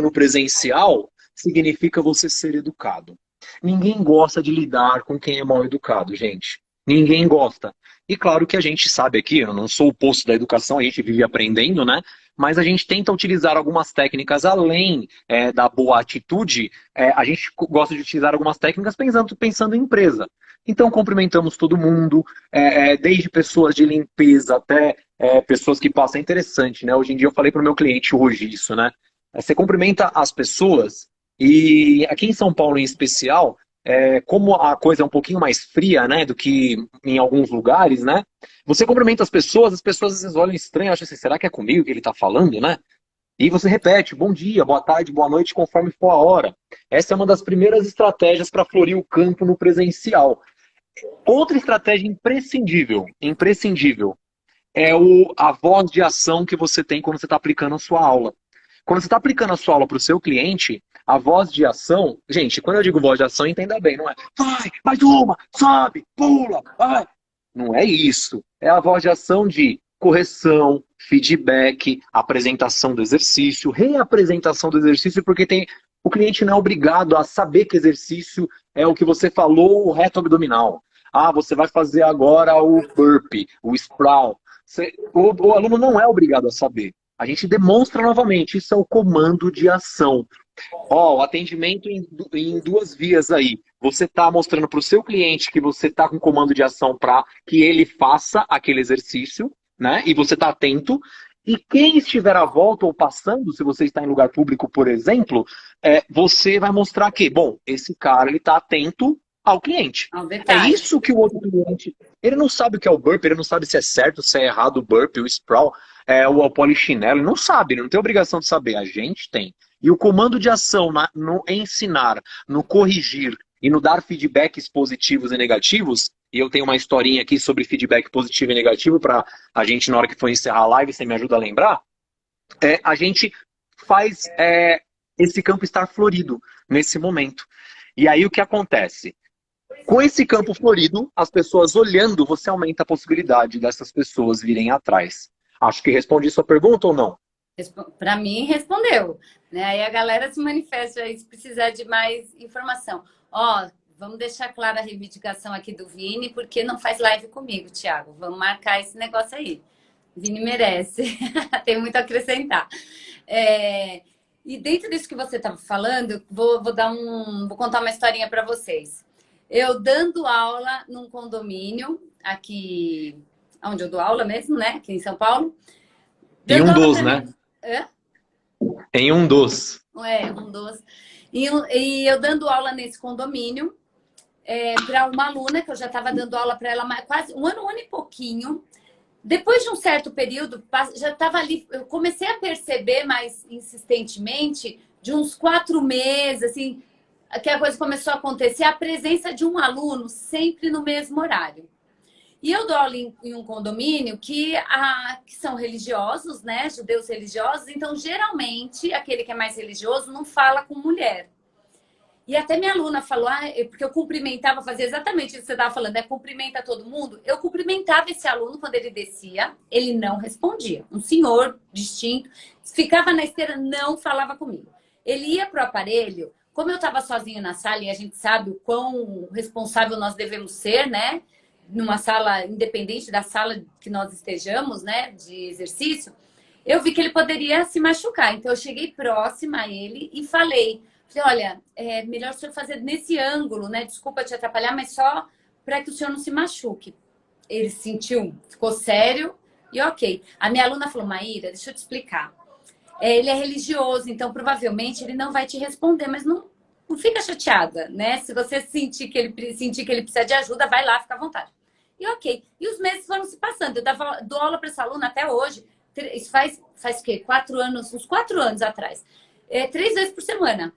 no presencial significa você ser educado. Ninguém gosta de lidar com quem é mal educado, gente. Ninguém gosta. E claro que a gente sabe aqui, eu não sou o posto da educação, a gente vive aprendendo, né? Mas a gente tenta utilizar algumas técnicas além da boa atitude, a gente gosta de utilizar algumas técnicas pensando em empresa. Então cumprimentamos todo mundo, desde pessoas de limpeza até pessoas que passam. É interessante, né? Hoje em dia eu falei para o meu cliente hoje isso, né? Você cumprimenta as pessoas e aqui em São Paulo em especial, como a coisa é um pouquinho mais fria, né, do que em alguns lugares, né? Você cumprimenta as pessoas às vezes olham estranho, acham assim, será que é comigo que ele está falando, né? E você repete, bom dia, boa tarde, boa noite, conforme for a hora. Essa é uma das primeiras estratégias para florir o campo no presencial. Outra estratégia imprescindível, é a voz de ação que você tem quando você está aplicando a sua aula. Quando você está aplicando a sua aula para o seu cliente, a voz de ação, gente, quando eu digo voz de ação, entenda bem, não é vai, mais uma, sobe, pula, vai. Não é isso. É a voz de ação de correção, feedback, apresentação do exercício, reapresentação do exercício, porque o cliente não é obrigado a saber que exercício é o que você falou, o reto abdominal. Ah, você vai fazer agora o burpee, o sprawl. O aluno não é obrigado a saber. A gente demonstra novamente, isso é o comando de ação. Ó, o atendimento em duas vias aí. Você está mostrando para o seu cliente que você está com comando de ação para que ele faça aquele exercício, né? E você está atento. E quem estiver à volta ou passando, se você está em lugar público, por exemplo, você vai mostrar que, bom, esse cara ele está atento ao cliente. Ao É detalhe. isso que o outro cliente. Ele não sabe o que é o burpee, ele não sabe se é certo, se é errado o burpee, o sprawl, o polichinelo, ele não sabe, ele não tem obrigação de saber. A gente tem. E o comando de ação no ensinar, no corrigir e no dar feedbacks positivos e negativos, e eu tenho uma historinha aqui sobre feedback positivo e negativo para a gente, na hora que for encerrar a live, você me ajuda a lembrar, a gente faz esse campo estar florido nesse momento. E aí o que acontece? Com esse campo florido, as pessoas olhando, você aumenta a possibilidade dessas pessoas virem atrás. Acho que respondi sua pergunta ou não? Para mim, respondeu. Né? Aí a galera se manifesta aí se precisar de mais informação. Ó, vamos deixar clara a reivindicação aqui do Vini, porque não faz live comigo, Thiago. Vamos marcar esse negócio aí. Vini merece. Tem muito a acrescentar. E dentro disso que você estava falando, vou contar uma historinha para vocês. Eu dando aula num condomínio, aqui onde eu dou aula mesmo, né? Aqui em São Paulo. Em Dando um aula dos, para né? mim. Hã? Em um dos. Um doce. E eu dando aula nesse condomínio para uma aluna, que eu já estava dando aula para ela quase um ano e pouquinho. Depois de um certo período, já estava ali, eu comecei a perceber mais insistentemente, de uns 4 meses, assim, que a coisa começou a acontecer, a presença de um aluno sempre no mesmo horário. E eu dou aula em um condomínio que são religiosos, né? Judeus religiosos. Então, geralmente, aquele que é mais religioso não fala com mulher. E até minha aluna falou, porque eu cumprimentava, fazia exatamente isso que você estava falando, cumprimenta todo mundo. Eu cumprimentava esse aluno quando ele descia, ele não respondia. Um senhor distinto, ficava na esteira, não falava comigo. Ele ia para o aparelho, como eu estava sozinho na sala, e a gente sabe o quão responsável nós devemos ser, né? Numa sala, independente da sala que nós estejamos, né, de exercício, eu vi que ele poderia se machucar. Então, eu cheguei próxima a ele e falei, olha, é melhor o senhor fazer nesse ângulo, né? Desculpa te atrapalhar, mas só para que o senhor não se machuque. Ele sentiu, ficou sério e ok. A minha aluna falou, Maíra, deixa eu te explicar. Ele é religioso, então provavelmente ele não vai te responder, mas não fica chateada, né? Se você sentir que ele precisa de ajuda, vai lá, fica à vontade. E ok. E os meses foram se passando. Eu dou aula para essa aluna até hoje. Isso faz o quê? 4 anos, uns 4 anos atrás. 3 vezes por semana.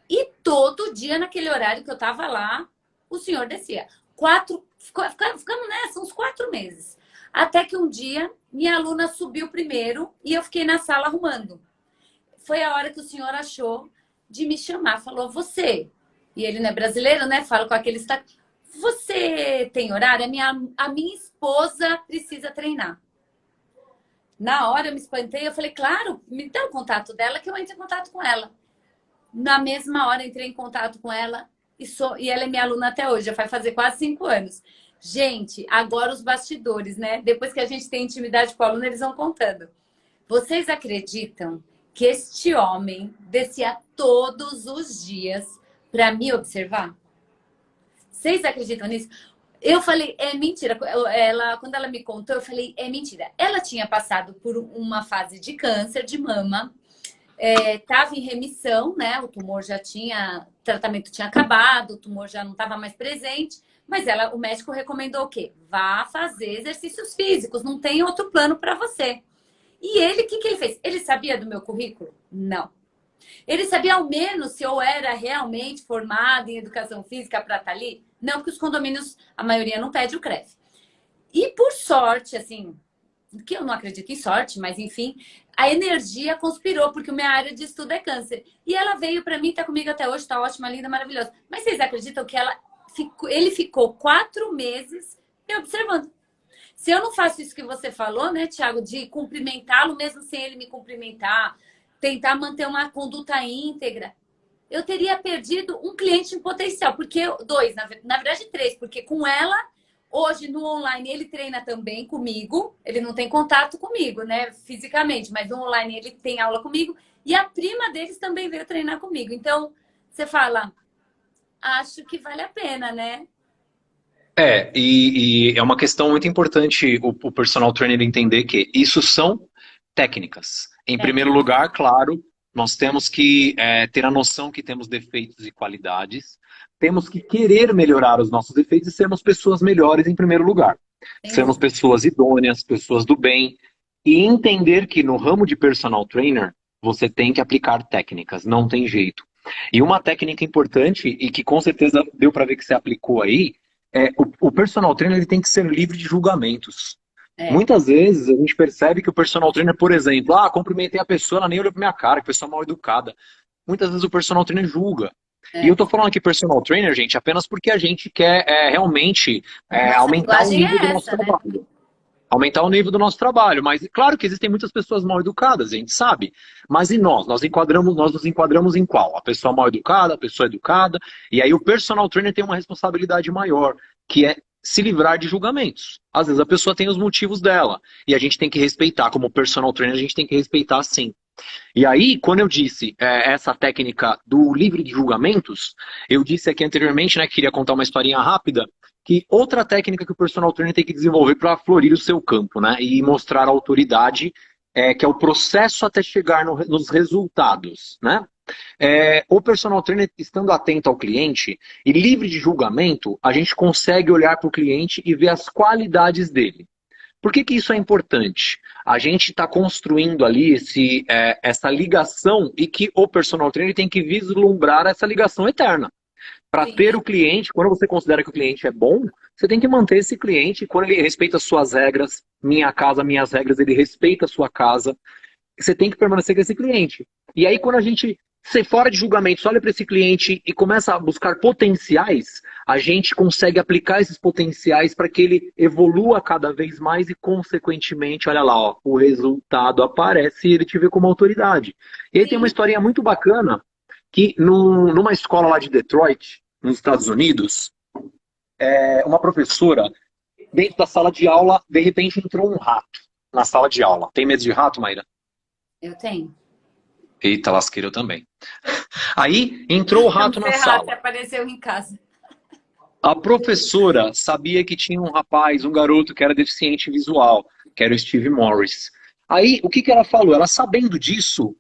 E todo dia, naquele horário que eu estava lá, o senhor descia. Ficamos nessa, uns 4 meses. Até que um dia, minha aluna subiu primeiro e eu fiquei na sala arrumando. Foi a hora que o senhor achou de me chamar. Falou, você. E ele não é brasileiro, né? Fala com aquele sotaque. Você tem horário? A minha esposa precisa treinar. Na hora eu me espantei, eu falei, claro, me dá o contato dela que eu entro em contato com ela. Na mesma hora entrei em contato com ela e ela é minha aluna até hoje, já vai fazer quase 5 anos. Gente, agora os bastidores, né? Depois que a gente tem intimidade com o aluno, eles vão contando. Vocês acreditam que este homem descia todos os dias para me observar? Vocês acreditam nisso? Eu falei, é mentira. Quando ela me contou, eu falei, é mentira. Ela tinha passado por uma fase de câncer de mama, estava em remissão, né? O tumor o tratamento tinha acabado, o tumor já não estava mais presente, mas o médico recomendou o quê? Vá fazer exercícios físicos, não tem outro plano para você. E ele, o que ele fez? Ele sabia do meu currículo? Não. Ele sabia ao menos se eu era realmente formada em educação física para estar ali? Não, porque os condomínios, a maioria não pede o CREF. E por sorte, assim, que eu não acredito em sorte, mas enfim, a energia conspirou, porque a minha área de estudo é câncer. E ela veio para mim, tá comigo até hoje, tá ótima, linda, maravilhosa. Mas vocês acreditam que ele ficou 4 meses me observando? Se eu não faço isso que você falou, né, Thiago, de cumprimentá-lo mesmo sem ele me cumprimentar, tentar manter uma conduta íntegra, eu teria perdido um cliente em potencial, porque 2, na verdade 3, porque com ela Hoje, no online, ele treina também comigo. Ele não tem contato comigo, né, fisicamente, mas no online ele tem aula comigo. E a prima deles também veio treinar comigo. Então, você fala, acho que vale a pena, né? E é uma questão muito importante o personal trainer entender que isso são técnicas. Em primeiro Técnica. lugar, claro, nós temos que ter a noção que temos defeitos e qualidades, temos que querer melhorar os nossos defeitos e sermos pessoas melhores em primeiro lugar. Sem Sermos dúvida. pessoas idôneas, pessoas do bem, e entender que no ramo de personal trainer você tem que aplicar técnicas, não tem jeito. E uma técnica importante, e que com certeza deu para ver que você aplicou aí, o personal trainer ele tem que ser livre de julgamentos. É, Muitas vezes a gente percebe que o personal trainer, por exemplo, cumprimentei a pessoa, ela nem olhou pra minha cara, que pessoa mal educada. Muitas vezes o personal trainer julga. E eu é. tô falando aqui personal trainer, gente, apenas porque a gente quer realmente Nossa aumentar o linguagem nível é do nosso essa, né? trabalho. Aumentar o nível do nosso trabalho. Mas claro que existem muitas pessoas mal educadas, a gente sabe. Mas e nós? Nós nos enquadramos em qual? A pessoa mal educada, a pessoa educada. E aí o personal trainer tem uma responsabilidade maior, que é se livrar de julgamentos. Às vezes a pessoa tem os motivos dela. E a gente tem que respeitar. Como personal trainer, a gente tem que respeitar sim. E aí, quando eu disse essa técnica do livre de julgamentos, eu disse aqui anteriormente, né, que queria contar uma historinha rápida, que outra técnica que o personal trainer tem que desenvolver para florir o seu campo, né, e mostrar a autoridade, que é o processo até chegar nos resultados, né? O personal trainer estando atento ao cliente e livre de julgamento, a gente consegue olhar para o cliente e ver as qualidades dele. Por que isso é importante? A gente está construindo ali essa ligação e que o personal trainer tem que vislumbrar essa ligação eterna. Para ter Sim. o cliente, quando você considera que o cliente é bom, você tem que manter esse cliente. Quando ele respeita as suas regras, minha casa, minhas regras, ele respeita a sua casa, você tem que permanecer com esse cliente. E aí, quando a gente, ser fora de julgamento, olha para esse cliente e começa a buscar potenciais, a gente consegue aplicar esses potenciais para que ele evolua cada vez mais e, consequentemente, olha lá, ó, o resultado aparece e ele te vê como autoridade. E aí tem uma Sim. historinha muito bacana que numa escola lá de Detroit, nos Estados Unidos, uma professora, dentro da sala de aula, de repente entrou um rato na sala de aula. Tem medo de rato, Maíra? Eu tenho. Eita, lasqueira, eu também. Aí entrou o Um rato na Ferrari sala. apareceu em casa. A professora sabia que tinha um rapaz, um garoto que era deficiente visual, que era o Steve Morris. Aí, o que que ela falou? Ela sabendo disso,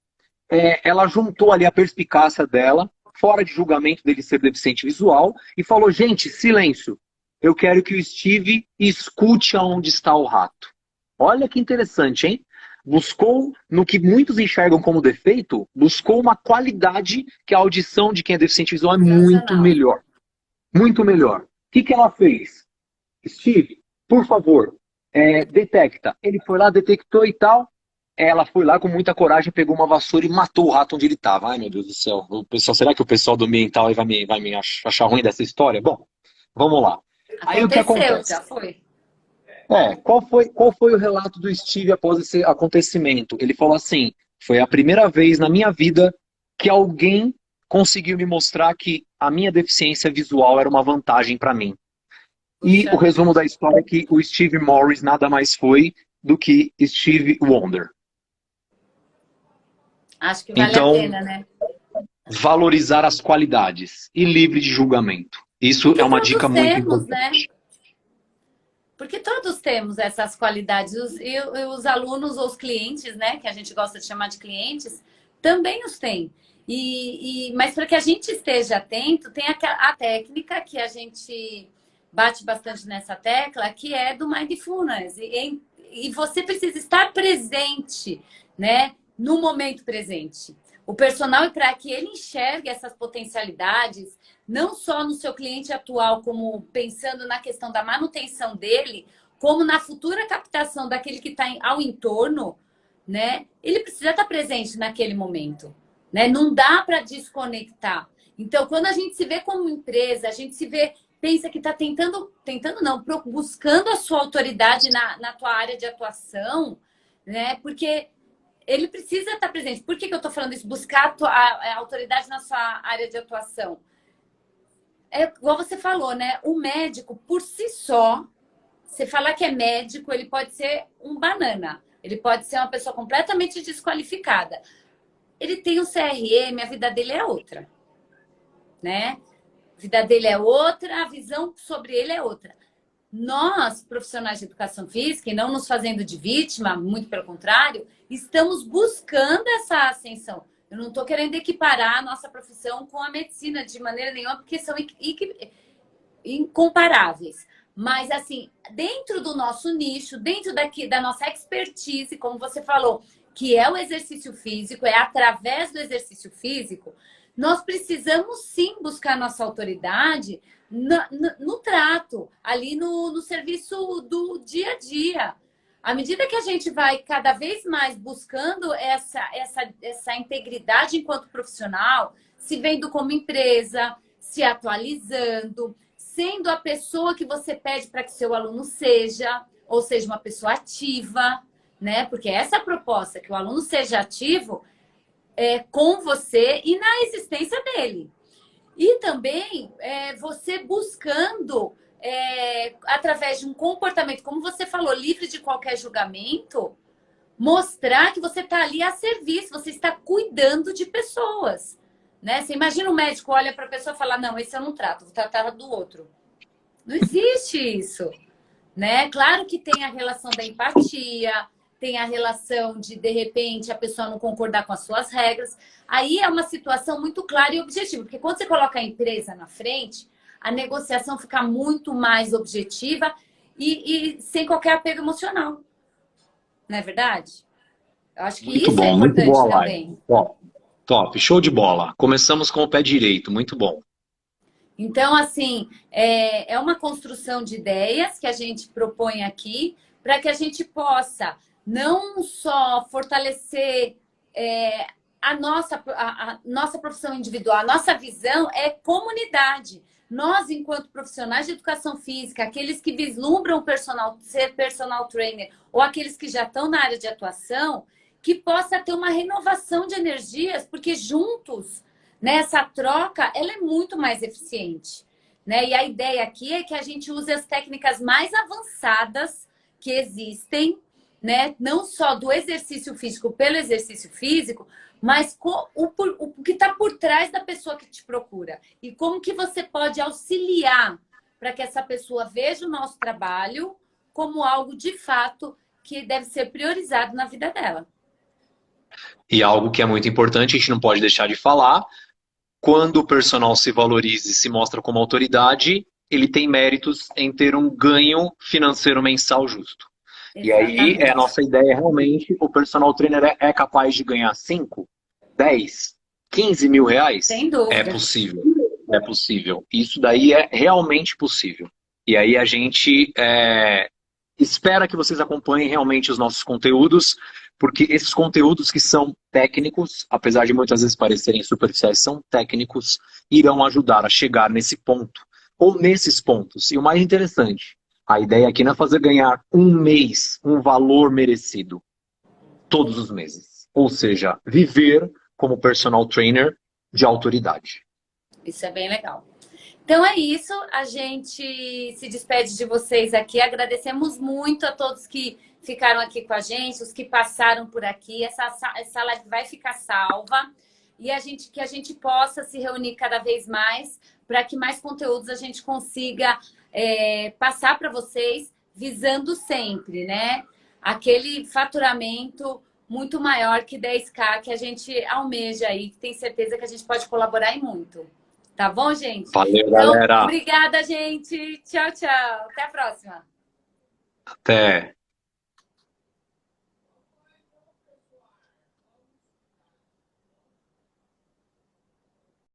ela juntou ali a perspicácia dela, fora de julgamento dele ser deficiente visual, e falou: gente, silêncio. Eu quero que o Steve escute aonde está o rato. Olha que interessante, hein? Buscou, no que muitos enxergam como defeito, buscou uma qualidade que a audição de quem é deficiente visual é muito Sensacional. melhor. Muito melhor. O que que ela fez? Steve, por favor, detecta. Ele foi lá, detectou e tal. Ela foi lá com muita coragem, pegou uma vassoura e matou o rato onde ele estava. Ai, meu Deus do céu. Será que o pessoal do ambiental aí vai me achar ruim dessa história? Bom, vamos lá. Aí o que Aconteceu, acontece? já foi. Qual foi o relato do Steve após esse acontecimento? Ele falou assim: foi a primeira vez na minha vida que alguém conseguiu me mostrar que a minha deficiência visual era uma vantagem para mim. E Puxa o resumo vida. da história é que o Steve Morris nada mais foi do que Steve Wonder. Acho que vale a Então, pena, né? valorizar as qualidades e livre de julgamento. Isso é Porque uma todos dica muito temos, né? importante. Porque todos temos essas qualidades. E os alunos ou os clientes, né? Que a gente gosta de chamar de clientes, também os têm. Mas para que a gente esteja atento, tem a técnica que a gente bate bastante nessa tecla, que é do mindfulness. E você precisa estar presente, né? No momento presente. O personal, é para que ele enxergue essas potencialidades, não só no seu cliente atual, como pensando na questão da manutenção dele, como na futura captação daquele que está ao entorno, né? Ele precisa estar presente naquele momento, né? Não dá para desconectar. Então, quando a gente se vê como empresa, a gente se vê, pensa que está tentando não, buscando a sua autoridade na tua área de atuação, né? Porque ele precisa estar presente. Por que eu estou falando isso? Buscar a autoridade na sua área de atuação. É igual você falou, né? O médico, por si só, você falar que é médico, ele pode ser um banana. Ele pode ser uma pessoa completamente desqualificada. Ele tem um CRM, a vida dele é outra, né? A vida dele é outra, a visão sobre ele é outra. Nós, profissionais de educação física, e não nos fazendo de vítima, muito pelo contrário, estamos buscando essa ascensão. Eu não estou querendo equiparar a nossa profissão com a medicina de maneira nenhuma, porque são incomparáveis. Mas, assim, dentro do nosso nicho, dentro da nossa expertise, como você falou, que é o exercício físico, é através do exercício físico, nós precisamos sim buscar nossa autoridade no trato, ali no serviço do dia a dia. À medida que a gente vai cada vez mais buscando essa integridade enquanto profissional, se vendo como empresa, se atualizando, sendo a pessoa que você pede para que seu aluno seja, ou seja, uma pessoa ativa, né? Porque essa é a proposta, que o aluno seja ativo com você e na existência dele. E também você buscando, através de um comportamento, como você falou, livre de qualquer julgamento, mostrar que você está ali a serviço, você está cuidando de pessoas. Né? Você imagina um médico olha para a pessoa e fala, não, esse eu não trato, vou tratar do outro. Não existe isso. Né? Claro que tem a relação da empatia, tem a relação de repente, a pessoa não concordar com as suas regras. Aí é uma situação muito clara e objetiva, porque quando você coloca a empresa na frente, a negociação fica muito mais objetiva e sem qualquer apego emocional. Não é verdade? Eu acho que Muito isso é bom, muito importante boa live. também. Top, top, show de bola. Começamos com o pé direito, muito bom. Então, assim, é uma construção de ideias que a gente propõe aqui para que a gente possa não só fortalecer a nossa profissão individual, a nossa visão é comunidade. Nós, enquanto profissionais de educação física, aqueles que vislumbram ser personal trainer ou aqueles que já estão na área de atuação, que possa ter uma renovação de energias, porque juntos, né, essa troca, ela é muito mais eficiente. Né? E a ideia aqui é que a gente use as técnicas mais avançadas que existem, né? Não só do exercício físico pelo exercício físico, mas o que está por trás da pessoa que te procura. E como que você pode auxiliar para que essa pessoa veja o nosso trabalho como algo de fato que deve ser priorizado na vida dela. E algo que é muito importante, a gente não pode deixar de falar, quando o personal se valoriza e se mostra como autoridade, ele tem méritos em ter um ganho financeiro mensal justo. E aí, a Exatamente. nossa ideia realmente, o personal trainer é capaz de ganhar 5, 10, 15 mil reais? Sem É dúvida. possível, é possível. Isso daí é realmente possível. E aí a gente espera que vocês acompanhem realmente os nossos conteúdos, porque esses conteúdos que são técnicos, apesar de muitas vezes parecerem superficiais, são técnicos, irão ajudar a chegar nesse ponto, ou nesses pontos. E o mais interessante, a ideia aqui não é fazer ganhar um mês um valor merecido todos os meses. Ou seja, viver como personal trainer de autoridade. Isso é bem legal. Então é isso, a gente se despede de vocês aqui. Agradecemos muito a todos que ficaram aqui com a gente, os que passaram por aqui. Essa live vai ficar salva e que a gente possa se reunir cada vez mais para que mais conteúdos a gente consiga passar para vocês, visando sempre, né? Aquele faturamento muito maior que 10K que a gente almeja aí, que tem certeza que a gente pode colaborar e muito. Tá bom, gente? Valeu, Então, galera. obrigada, gente. Tchau, tchau. Até a próxima. Até.